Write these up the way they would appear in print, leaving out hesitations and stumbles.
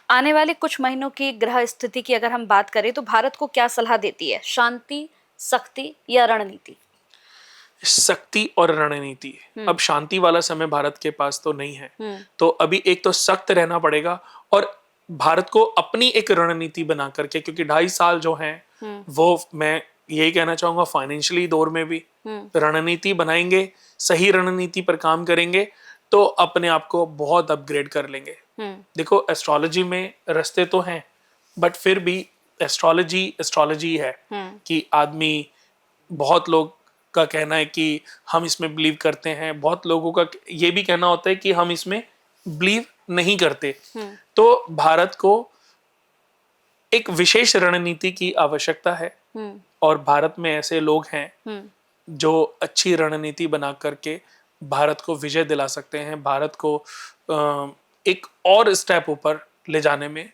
आने वाले कुछ महीनों की ग्रह स्थिति की अगर हम बात करें तो भारत को क्या सलाह देती है, शांति, सख्ती या रणनीति? शक्ति और रणनीति। अब शांति वाला समय भारत के पास तो नहीं है, तो अभी एक तो सख्त रहना पड़ेगा और भारत को अपनी एक रणनीति बना करके, क्योंकि 2.5 साल जो हैं वो मैं यही कहना चाहूंगा फाइनेंशियली दौर में भी रणनीति बनाएंगे, सही रणनीति पर काम करेंगे तो अपने आप को बहुत अपग्रेड कर लेंगे। देखो एस्ट्रोलॉजी में रास्ते तो हैं, बट फिर भी एस्ट्रोलॉजी एस्ट्रोलॉजी है कि आदमी, बहुत लोग का कहना है कि हम इसमें बिलीव करते हैं, बहुत लोगों का ये भी कहना होता है कि हम इसमें बिलीव नहीं करते। तो भारत को एक विशेष रणनीति की आवश्यकता है और भारत में ऐसे लोग हैं जो अच्छी रणनीति बना करके भारत को विजय दिला सकते हैं, भारत को एक और स्टेप ऊपर ले जाने में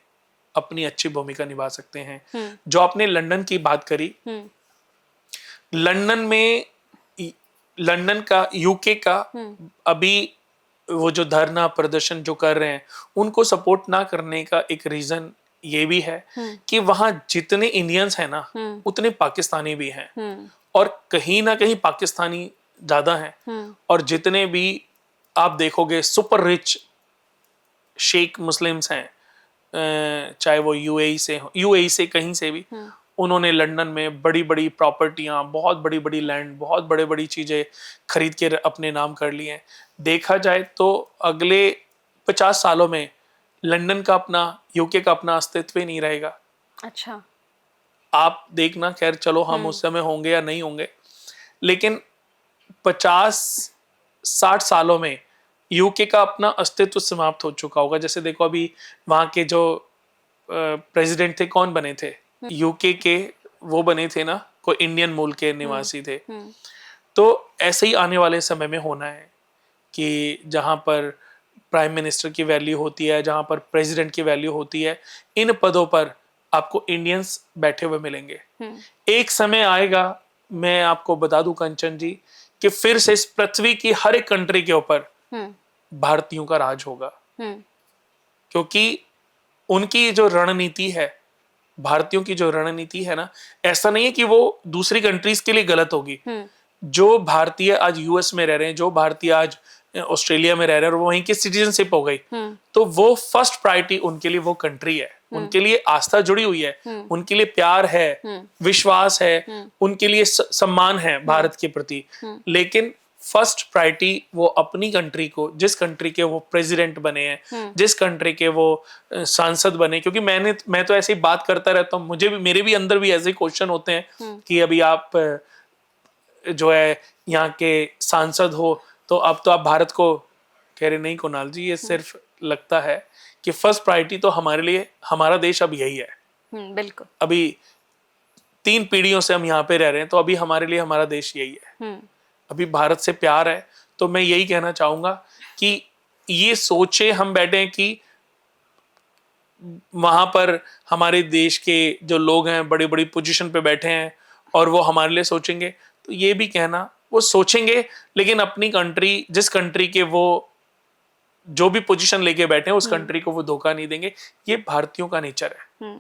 अपनी अच्छी भूमिका निभा सकते हैं। जो आपने लंदन की बात करी, लंदन का, यूके का अभी वो जो धरना प्रदर्शन जो कर रहे हैं उनको सपोर्ट ना करने का एक रीजन ये भी है कि वहां जितने इंडियंस हैं ना उतने पाकिस्तानी भी हैं और कहीं ना कहीं पाकिस्तानी ज्यादा हैं। और जितने भी आप देखोगे सुपर रिच शेख मुस्लिम्स हैं, चाहे वो यूएई से हो, यूएई से कहीं से भी, उन्होंने लंदन में बड़ी बड़ी प्रॉपर्टियां, बहुत बड़ी बड़ी लैंड, बहुत बड़े बड़ी चीजें खरीद के अपने नाम कर लिए हैं। देखा जाए तो अगले 50 सालों में लंदन का अपना, यूके का अपना अस्तित्व ही नहीं रहेगा। अच्छा, आप देखना, खैर चलो हम उस समय होंगे या नहीं होंगे, लेकिन 50-60 सालों में यूके का अपना अस्तित्व समाप्त हो चुका होगा। जैसे देखो अभी वहां के जो प्रेसिडेंट थे, कौन बने थे यूके के, वो बने थे ना, कोई इंडियन मूल के निवासी थे। तो ऐसे ही आने वाले समय में होना है कि जहां पर प्राइम मिनिस्टर की वैल्यू होती है, जहां पर प्रेसिडेंट की वैल्यू होती है, इन पदों पर आपको इंडियंस बैठे हुए मिलेंगे। एक समय आएगा, मैं आपको बता दूं कंचन जी, कि फिर से इस पृथ्वी की हर एक कंट्री के ऊपर भारतीयों का राज होगा, क्योंकि उनकी जो रणनीति है, भारतीयों की जो रणनीति है ना, ऐसा नहीं है कि वो दूसरी कंट्रीज के लिए गलत होगी। जो भारतीय आज यूएस में रह रहे हैं, जो भारतीय आज ऑस्ट्रेलिया में रह रहे हैं और वो वहीं की सिटीजनशिप हो गई, तो वो फर्स्ट प्रायोरिटी उनके लिए वो कंट्री है, उनके लिए आस्था जुड़ी हुई है, उनके लिए प्यार है, विश्वास है, उनके लिए सम्मान है भारत के प्रति। लेकिन फर्स्ट प्रायोरिटी वो अपनी कंट्री को, जिस कंट्री के वो प्रेसिडेंट बने हैं, जिस कंट्री के वो सांसद बने, क्योंकि मैं तो ऐसे ही बात करता रहता हूँ, मुझे भी, मेरे भी अंदर भी ऐसे क्वेश्चन होते हैं कि अभी आप जो है यहाँ के सांसद हो, तो अब तो आप भारत को कह रहे, नहीं कुणाल जी, ये सिर्फ लगता है कि फर्स्ट प्रायोरिटी तो हमारे लिए हमारा देश अब यही है। बिल्कुल, अभी 3 पीढ़ियों से हम यहाँ पे रह रहे हैं, तो अभी हमारे लिए हमारा देश यही है। अभी भारत से प्यार है, तो मैं यही कहना चाहूंगा कि ये सोचे हम बैठे हैं कि वहां पर हमारे देश के जो लोग हैं बड़ी बड़ी पोजीशन पे बैठे हैं और वो हमारे लिए सोचेंगे, तो ये भी कहना, वो सोचेंगे लेकिन अपनी कंट्री, जिस कंट्री के वो जो भी पोजीशन लेके बैठे हैं उस कंट्री को वो धोखा नहीं देंगे। ये भारतीयों का नेचर है।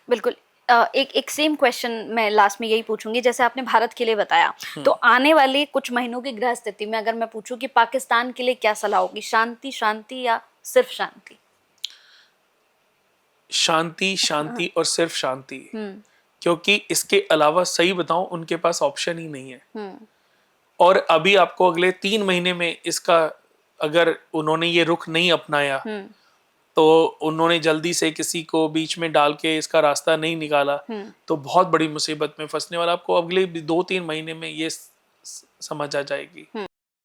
बिल्कुल। एक सेम क्वेश्चन मैं लास्ट में यही पूछूंगी, जैसे आपने भारत के लिए बताया, तो आने वाले कुछ महीनों की ग्रह स्थिति में अगर मैं पूछूं कि पाकिस्तान के लिए क्या सलाह होगी, शांति शांति या सिर्फ शांति? शांति, शांति और सिर्फ शांति, क्योंकि इसके अलावा सही बताऊं उनके पास ऑप्शन ही नहीं है। और अभी आपको अगले 3 महीने में इसका, अगर उन्होंने ये रुख नहीं अपनाया, तो उन्होंने जल्दी से किसी को बीच में डाल के इसका रास्ता नहीं निकाला, तो बहुत बड़ी मुसीबत में फंसने वाला। आपको अगले 2-3 महीने में ये समझ आ जाएगी।